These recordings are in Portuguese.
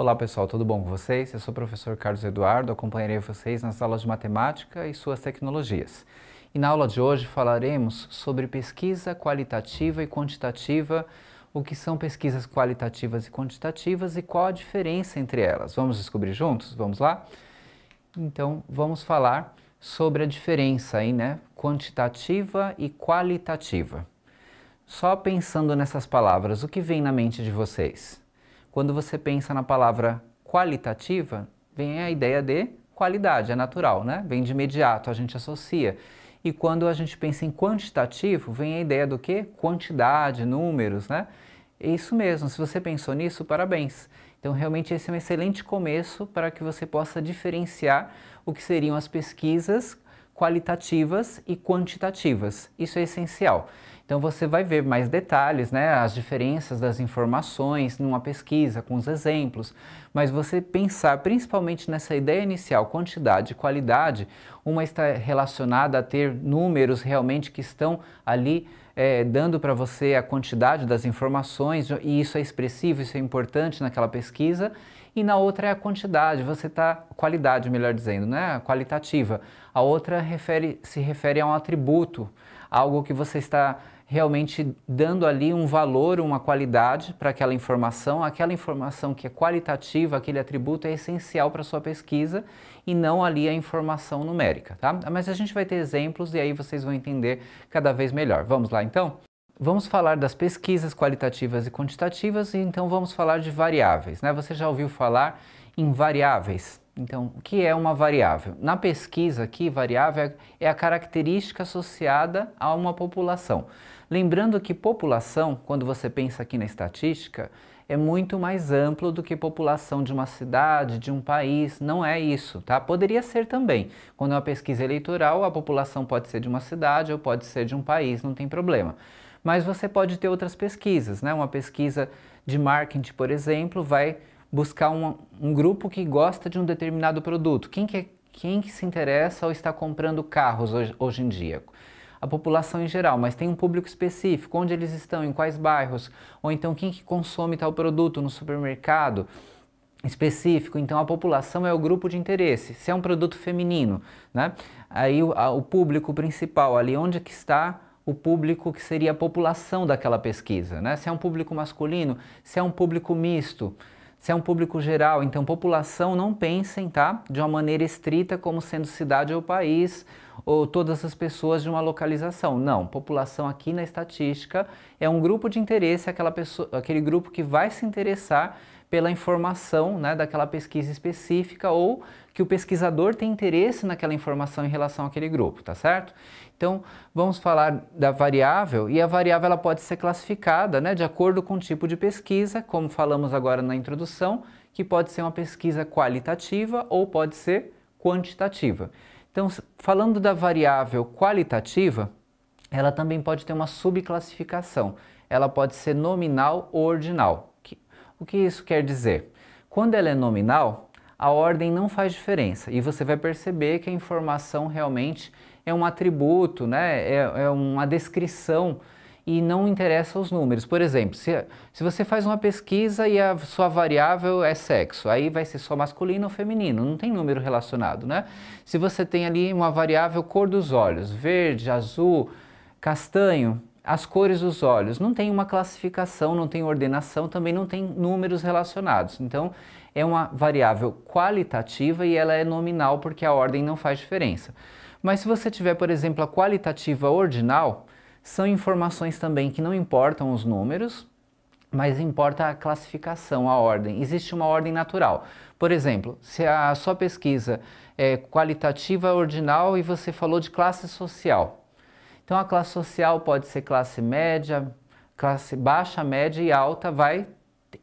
Olá pessoal, tudo bom com vocês? Eu sou o professor Carlos Eduardo, acompanharei vocês nas aulas de matemática e suas tecnologias. E na aula de hoje falaremos sobre pesquisa qualitativa e quantitativa, o que são pesquisas qualitativas e quantitativas e qual a diferença entre elas. Vamos descobrir juntos? Vamos lá? Então, vamos falar sobre a diferença aí, né? Quantitativa e qualitativa. Só pensando nessas palavras, o que vem na mente de vocês? Quando você pensa na palavra qualitativa, vem a ideia de qualidade, é natural, né? Vem de imediato, a gente associa. E quando a gente pensa em quantitativo, vem a ideia do quê? Quantidade, números, né? É isso mesmo, se você pensou nisso, parabéns. Então, realmente, esse é um excelente começo para que você possa diferenciar o que seriam as pesquisas qualitativas e quantitativas. Isso é essencial. Então você vai ver mais detalhes, né, as diferenças das informações numa pesquisa, com os exemplos, mas você pensar principalmente nessa ideia inicial, quantidade e qualidade, uma está relacionada a ter números realmente que estão ali dando para você a quantidade das informações, e isso é expressivo, isso é importante naquela pesquisa, e na outra é a quantidade, qualidade, melhor dizendo, né, qualitativa. A outra se refere a um atributo, algo que você está realmente dando ali um valor, uma qualidade para aquela informação que é qualitativa, aquele atributo é essencial para a sua pesquisa e não ali a informação numérica, tá? Mas a gente vai ter exemplos e aí vocês vão entender cada vez melhor. Vamos lá então? Vamos falar das pesquisas qualitativas e quantitativas e então vamos falar de variáveis, né? Você já ouviu falar em variáveis? Então, o que é uma variável? Na pesquisa aqui, variável é a característica associada a uma população. Lembrando que população, quando você pensa aqui na estatística, é muito mais amplo do que população de uma cidade, de um país, não é isso, tá? Poderia ser também. Quando é uma pesquisa eleitoral, a população pode ser de uma cidade ou pode ser de um país, não tem problema. Mas você pode ter outras pesquisas, né? Uma pesquisa de marketing, por exemplo, vai buscar um grupo que gosta de um determinado produto. Quem que se interessa ou está comprando carros hoje em dia? A população em geral, mas tem um público específico, onde eles estão, em quais bairros, ou então quem que consome tal produto no supermercado específico. Então a população é o grupo de interesse. Se é um produto feminino, né? Aí o público principal, ali onde que está o público que seria a população daquela pesquisa, né? Se é um público masculino, se é um público misto, se é um público geral. Então população, não pensem, tá? De uma maneira estrita como sendo cidade ou país, ou todas as pessoas de uma localização. Não, população aqui na estatística é um grupo de interesse, aquele grupo que vai se interessar pela informação, né, daquela pesquisa específica ou que o pesquisador tem interesse naquela informação em relação àquele grupo, tá certo? Então, vamos falar da variável, e a variável ela pode ser classificada, né, de acordo com o tipo de pesquisa, como falamos agora na introdução, que pode ser uma pesquisa qualitativa ou pode ser quantitativa. Então, falando da variável qualitativa, ela também pode ter uma subclassificação. Ela pode ser nominal ou ordinal. O que isso quer dizer? Quando ela é nominal, a ordem não faz diferença e você vai perceber que a informação realmente é um atributo, né? É uma descrição e não interessa os números. Por exemplo, se você faz uma pesquisa e a sua variável é sexo, aí vai ser só masculino ou feminino, não tem número relacionado, né? Se você tem ali uma variável cor dos olhos, verde, azul, castanho, as cores dos olhos, não tem uma classificação, não tem ordenação, também não tem números relacionados. Então, é uma variável qualitativa e ela é nominal porque a ordem não faz diferença. Mas se você tiver, por exemplo, a qualitativa ordinal, são informações também que não importam os números, mas importa a classificação, a ordem. Existe uma ordem natural. Por exemplo, se a sua pesquisa é qualitativa ordinal e você falou de classe social, então a classe social pode ser classe média, classe baixa, média e alta, vai,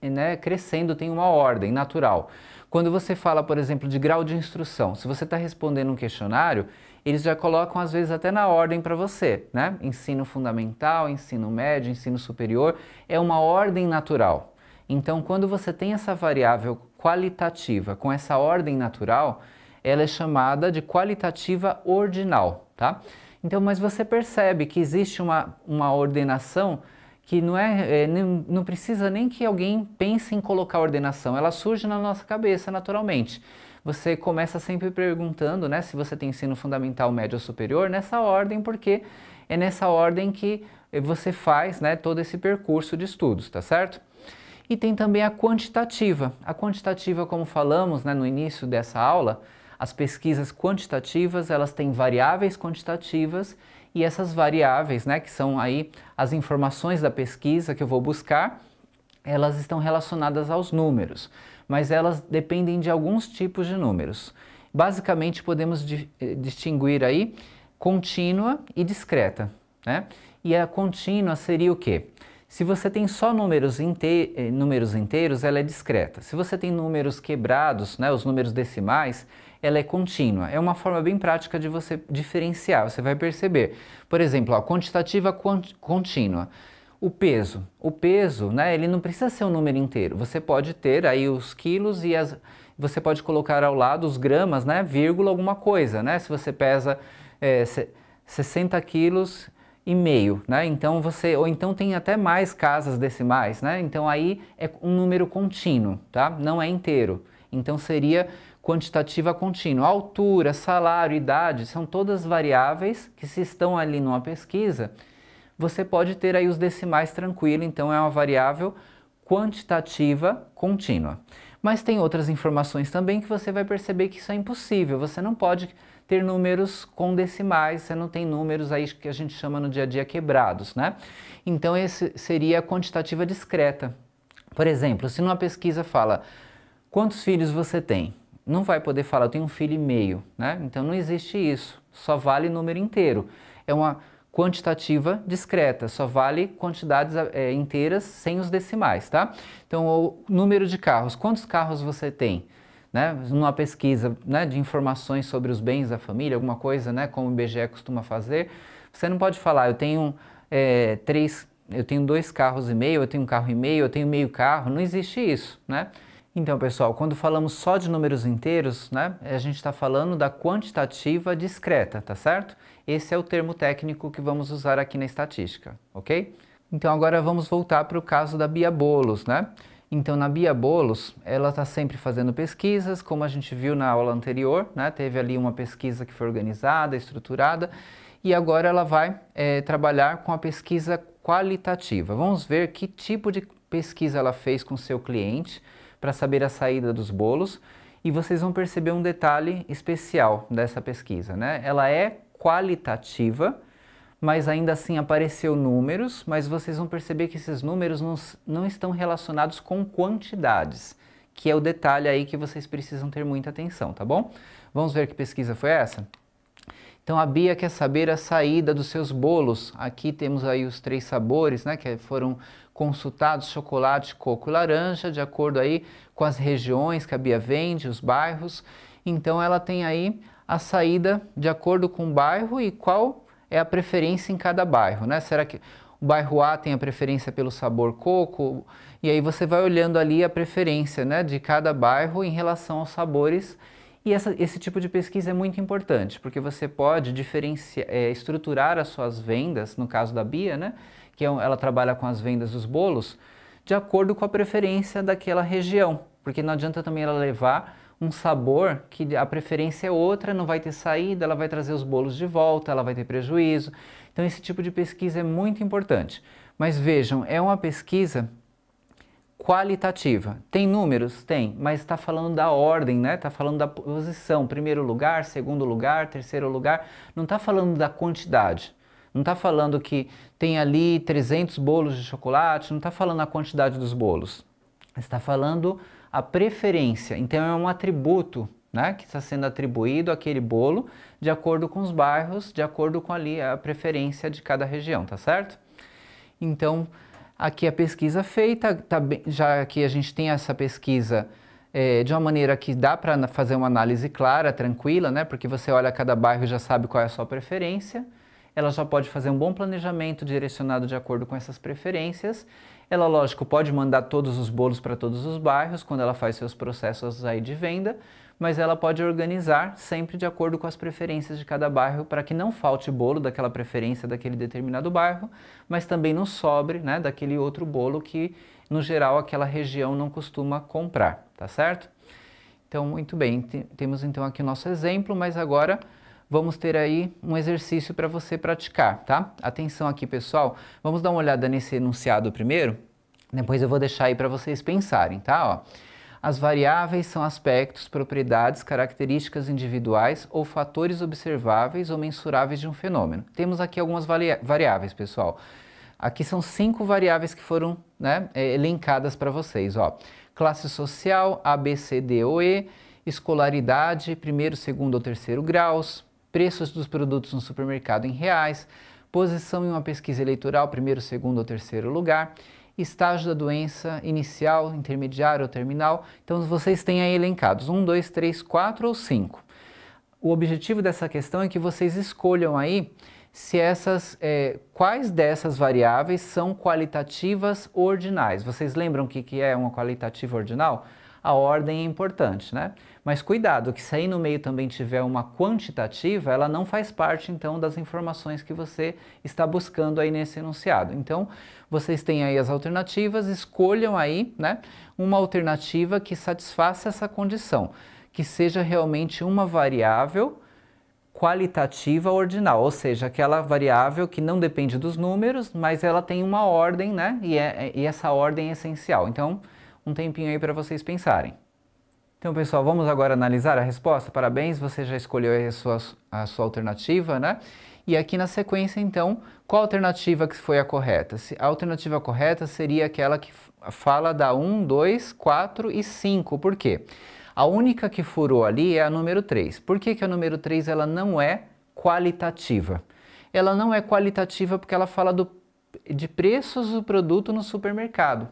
né, crescendo, tem uma ordem natural. Quando você fala, por exemplo, de grau de instrução, se você está respondendo um questionário, eles já colocam às vezes até na ordem para você, né? Ensino fundamental, ensino médio, ensino superior, é uma ordem natural. Então, quando você tem essa variável qualitativa com essa ordem natural, ela é chamada de qualitativa ordinal, tá? Então, mas você percebe que existe uma ordenação que não precisa nem que alguém pense em colocar a ordenação, ela surge na nossa cabeça naturalmente. Você começa sempre perguntando, né, se você tem ensino fundamental, médio ou superior, nessa ordem, porque é nessa ordem que você faz, né, todo esse percurso de estudos, tá certo? E tem também a quantitativa. A quantitativa, como falamos, né, no início dessa aula, as pesquisas quantitativas, elas têm variáveis quantitativas e essas variáveis, né, que são aí as informações da pesquisa que eu vou buscar, elas estão relacionadas aos números, mas elas dependem de alguns tipos de números. Basicamente, podemos distinguir aí contínua e discreta, né? E a contínua seria o quê? Se você tem só números inteiros, ela é discreta. Se você tem números quebrados, né, os números decimais, ela é contínua. É uma forma bem prática de você diferenciar, você vai perceber. Por exemplo, a quantitativa contínua. O peso, né, ele não precisa ser um número inteiro. Você pode ter aí os quilos e você pode colocar ao lado os gramas, né, vírgula alguma coisa, né? Se você pesa 60 quilos e meio, né? Então ou então tem até mais casas decimais, né? Então aí é um número contínuo, tá? Não é inteiro. Então seria quantitativa contínua. Altura, salário, idade, são todas variáveis que, se estão ali numa pesquisa, você pode ter aí os decimais tranquilo, então é uma variável quantitativa contínua. Mas tem outras informações também que você vai perceber que isso é impossível, você não pode ter números com decimais, você não tem números aí que a gente chama no dia a dia quebrados, né? Então esse seria a quantitativa discreta. Por exemplo, se numa pesquisa fala quantos filhos você tem, não vai poder falar eu tenho um filho e meio, né? Então não existe isso, só vale número inteiro. É uma quantitativa discreta, só vale quantidades inteiras sem os decimais, tá? Então o número de carros, quantos carros você tem? Né, numa pesquisa, né, de informações sobre os bens da família, alguma coisa, né, como o IBGE costuma fazer, você não pode falar, eu tenho 2 carros e meio, eu tenho um carro e meio, eu tenho meio carro, não existe isso, né? Então, pessoal, quando falamos só de números inteiros, né, a gente está falando da quantitativa discreta, tá certo? Esse é o termo técnico que vamos usar aqui na estatística, ok? Então agora vamos voltar para o caso da Bia Bolos, né? Então, na Bia Bolos, ela está sempre fazendo pesquisas, como a gente viu na aula anterior, né? Teve ali uma pesquisa que foi organizada, estruturada, e agora ela vai trabalhar com a pesquisa qualitativa. Vamos ver que tipo de pesquisa ela fez com o seu cliente para saber a saída dos bolos, e vocês vão perceber um detalhe especial dessa pesquisa, né? Ela é qualitativa, mas ainda assim apareceu números, mas vocês vão perceber que esses números não estão relacionados com quantidades, que é o detalhe aí que vocês precisam ter muita atenção, tá bom? Vamos ver que pesquisa foi essa? Então a Bia quer saber a saída dos seus bolos. Aqui temos aí os 3 sabores, né, que foram consultados: chocolate, coco e laranja, de acordo aí com as regiões que a Bia vende, os bairros. Então ela tem aí a saída de acordo com o bairro e qual é a preferência em cada bairro, né? Será que o bairro A tem a preferência pelo sabor coco? E aí você vai olhando ali a preferência, né, de cada bairro em relação aos sabores. E esse tipo de pesquisa é muito importante, porque você pode estruturar as suas vendas, no caso da Bia, né, que ela trabalha com as vendas dos bolos, de acordo com a preferência daquela região, porque não adianta também ela levar um sabor que a preferência é outra, não vai ter saída, ela vai trazer os bolos de volta, ela vai ter prejuízo. Então esse tipo de pesquisa é muito importante. Mas vejam, é uma pesquisa qualitativa. Tem números? Tem, mas está falando da ordem, né? Está falando da posição, primeiro lugar, segundo lugar, terceiro lugar. Não está falando da quantidade. Não está falando que tem ali 300 bolos de chocolate, não está falando a quantidade dos bolos. Está falando a preferência. Então é um atributo, né, que está sendo atribuído àquele bolo de acordo com os bairros, de acordo com ali a preferência de cada região, tá certo? Então aqui a pesquisa feita, já aqui a gente tem essa pesquisa de uma maneira que dá para fazer uma análise clara, tranquila, né, porque você olha cada bairro e já sabe qual é a sua preferência. Ela já pode fazer um bom planejamento direcionado de acordo com essas preferências. Ela, lógico, pode mandar todos os bolos para todos os bairros quando ela faz seus processos aí de venda, mas ela pode organizar sempre de acordo com as preferências de cada bairro para que não falte bolo daquela preferência daquele determinado bairro, mas também não sobre, né, daquele outro bolo que, no geral, aquela região não costuma comprar, tá certo? Então, muito bem, temos então aqui o nosso exemplo, mas agora vamos ter aí um exercício para você praticar, tá? Atenção aqui, pessoal, vamos dar uma olhada nesse enunciado primeiro, depois eu vou deixar aí para vocês pensarem, tá? Ó, as variáveis são aspectos, propriedades, características individuais ou fatores observáveis ou mensuráveis de um fenômeno. Temos aqui algumas variáveis, pessoal. Aqui são 5 variáveis que foram, né, elencadas para vocês, ó. Classe social, A, B, C, D ou E, escolaridade, primeiro, segundo ou terceiro graus, preços dos produtos no supermercado em reais, posição em uma pesquisa eleitoral, primeiro, segundo ou terceiro lugar, estágio da doença inicial, intermediário ou terminal. Então, vocês têm aí elencados 1, 2, 3, 4 ou 5. O objetivo dessa questão é que vocês escolham aí se quais dessas variáveis são qualitativas ordinais. Vocês lembram o que é uma qualitativa ordinal? A ordem é importante, né? Mas cuidado, que se aí no meio também tiver uma quantitativa, ela não faz parte, então, das informações que você está buscando aí nesse enunciado. Então, vocês têm aí as alternativas, escolham aí, né, uma alternativa que satisfaça essa condição, que seja realmente uma variável qualitativa ordinal, ou seja, aquela variável que não depende dos números, mas ela tem uma ordem, né? E essa ordem é essencial. Então, um tempinho aí para vocês pensarem. Então, pessoal, vamos agora analisar a resposta. Parabéns, você já escolheu aí a sua alternativa, né? E aqui na sequência, então, qual alternativa que foi a correta? A alternativa correta seria aquela que fala da 1, 2, 4 e 5. Por quê? A única que furou ali é a número 3. Por que que a número 3 ela não é qualitativa? Ela não é qualitativa porque ela fala de preços do produto no supermercado.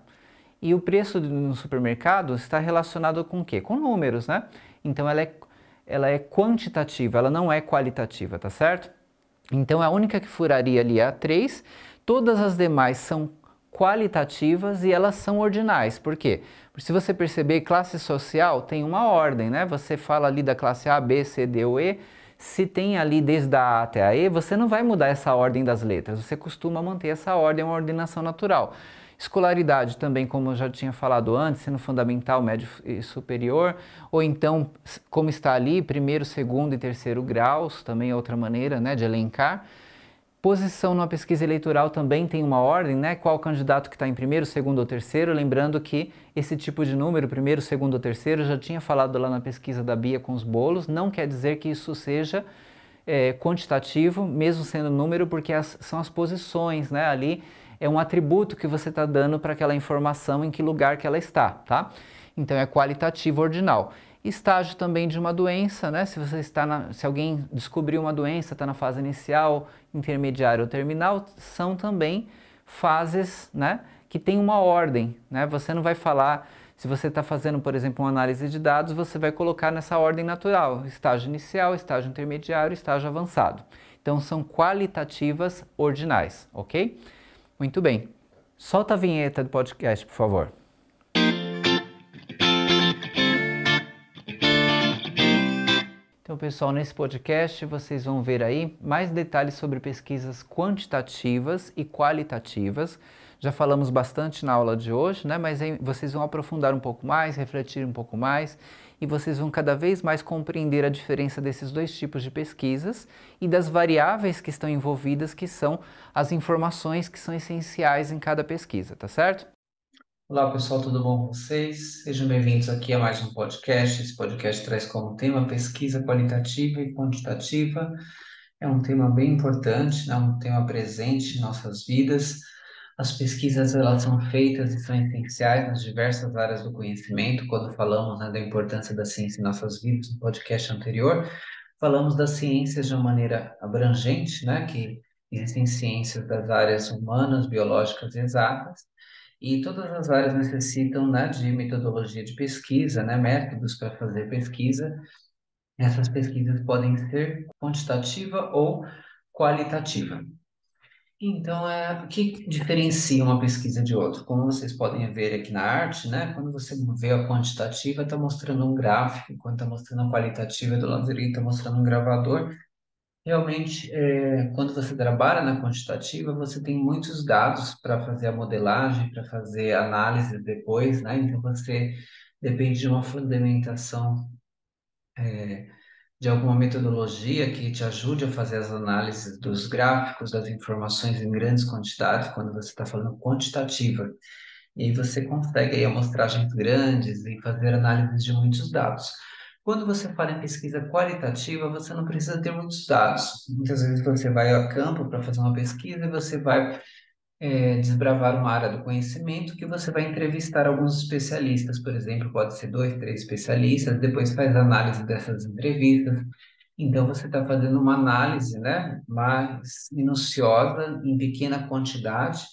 E o preço no supermercado está relacionado com o quê? Com números, né? Então ela é quantitativa, ela não é qualitativa, tá certo? Então a única que furaria ali é a 3, todas as demais são qualitativas e elas são ordinais. Por quê? Porque se você perceber, classe social tem uma ordem, né? Você fala ali da classe A, B, C, D ou E, se tem ali desde a A até a E, você não vai mudar essa ordem das letras, você costuma manter essa ordem, é uma ordenação natural. Escolaridade também, como eu já tinha falado antes, ensino fundamental, médio e superior, ou então, como está ali, primeiro, segundo e terceiro graus, também é outra maneira, né, de elencar. Posição numa pesquisa eleitoral também tem uma ordem, né? Qual candidato que está em primeiro, segundo ou terceiro? Lembrando que esse tipo de número, primeiro, segundo ou terceiro, eu já tinha falado lá na pesquisa da Bia com os bolos, não quer dizer que isso seja quantitativo, mesmo sendo número, porque são as posições, né? Ali é um atributo que você está dando para aquela informação em que lugar que ela está, tá? Então é qualitativo ordinal. Estágio também de uma doença, né? Se alguém descobriu uma doença, está na fase inicial, intermediária ou terminal, são também fases, né, que tem uma ordem, né? Você não vai falar, se você está fazendo, por exemplo, uma análise de dados, você vai colocar nessa ordem natural, estágio inicial, estágio intermediário, estágio avançado. Então são qualitativas ordinais, ok? Muito bem. Solta a vinheta do podcast, por favor. Então, pessoal, nesse podcast vocês vão ver aí mais detalhes sobre pesquisas quantitativas e qualitativas. Já falamos bastante na aula de hoje, né? Mas aí vocês vão aprofundar um pouco mais, refletir um pouco mais e vocês vão cada vez mais compreender a diferença desses dois tipos de pesquisas e das variáveis que estão envolvidas, que são as informações que são essenciais em cada pesquisa, tá certo? Olá pessoal, tudo bom com vocês? Sejam bem-vindos aqui a mais um podcast. Esse podcast traz como tema pesquisa qualitativa e quantitativa. É um tema bem importante, né? Um tema presente em nossas vidas. As pesquisas elas são feitas e são essenciais nas diversas áreas do conhecimento. Quando falamos, né, da importância da ciência em nossas vidas, no podcast anterior, falamos das ciências de uma maneira abrangente, né? Que existem ciências das áreas humanas, biológicas e exatas. E todas as áreas necessitam, né, de metodologia de pesquisa, né, métodos para fazer pesquisa. Essas pesquisas podem ser quantitativa ou qualitativa. Então, o que diferencia uma pesquisa de outra? Como vocês podem ver aqui na arte, né? Quando você vê a quantitativa, está mostrando um gráfico, quando está mostrando a qualitativa do lado direito, está mostrando um gravador. Realmente, quando você trabalha na quantitativa, você tem muitos dados para fazer a modelagem, para fazer a análise depois, né? Então, você depende de uma fundamentação de alguma metodologia que te ajude a fazer as análises dos gráficos, das informações em grandes quantidades, quando você está falando quantitativa. E aí você consegue aí amostragens grandes e fazer análises de muitos dados. Quando você fala em pesquisa qualitativa, você não precisa ter muitos dados. Muitas vezes você vai a campo para fazer uma pesquisa e você vai desbravar uma área do conhecimento que você vai entrevistar alguns especialistas, por exemplo, pode ser dois, três especialistas, depois faz análise dessas entrevistas. Então, você está fazendo uma análise, né, mais minuciosa, em pequena quantidade,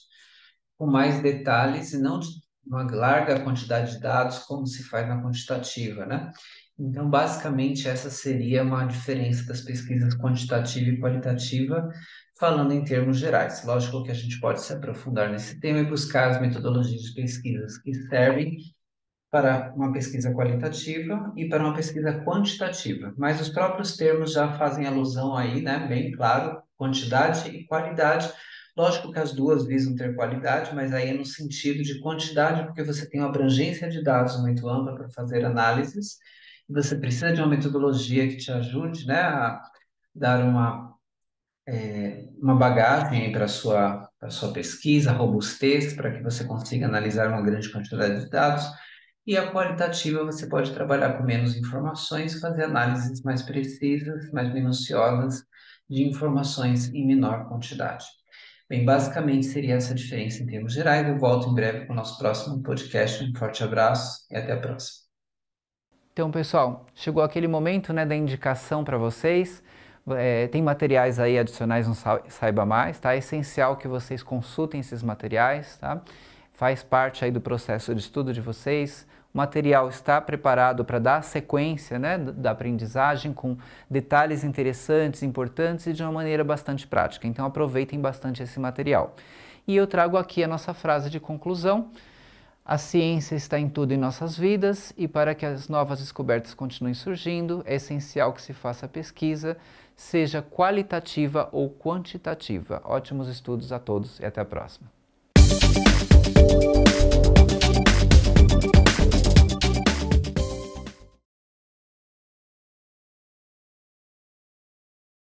com mais detalhes e não de uma larga quantidade de dados, como se faz na quantitativa, né? Então, basicamente, essa seria uma diferença das pesquisas quantitativa e qualitativa, falando em termos gerais. Lógico que a gente pode se aprofundar nesse tema e buscar as metodologias de pesquisas que servem para uma pesquisa qualitativa e para uma pesquisa quantitativa, mas os próprios termos já fazem alusão aí, né, bem claro, quantidade e qualidade. Lógico que as duas visam ter qualidade, mas aí é no sentido de quantidade, porque você tem uma abrangência de dados muito ampla para fazer análises, e você precisa de uma metodologia que te ajude, né, a dar uma bagagem para sua pesquisa, robustez, para que você consiga analisar uma grande quantidade de dados. E a qualitativa você pode trabalhar com menos informações, fazer análises mais precisas, mais minuciosas de informações em menor quantidade. Bem, basicamente seria essa a diferença em termos gerais. Eu volto em breve com o nosso próximo podcast. Um forte abraço e até a próxima. Então, pessoal, chegou aquele momento, né, da indicação para vocês. Tem materiais aí adicionais no Saiba Mais, tá? É essencial que vocês consultem esses materiais, tá? Faz parte aí do processo de estudo de vocês. O material está preparado para dar sequência, né, da aprendizagem com detalhes interessantes, importantes e de uma maneira bastante prática. Então, aproveitem bastante esse material. E eu trago aqui a nossa frase de conclusão. A ciência está em tudo em nossas vidas e para que as novas descobertas continuem surgindo, é essencial que se faça pesquisa, seja qualitativa ou quantitativa. Ótimos estudos a todos e até a próxima.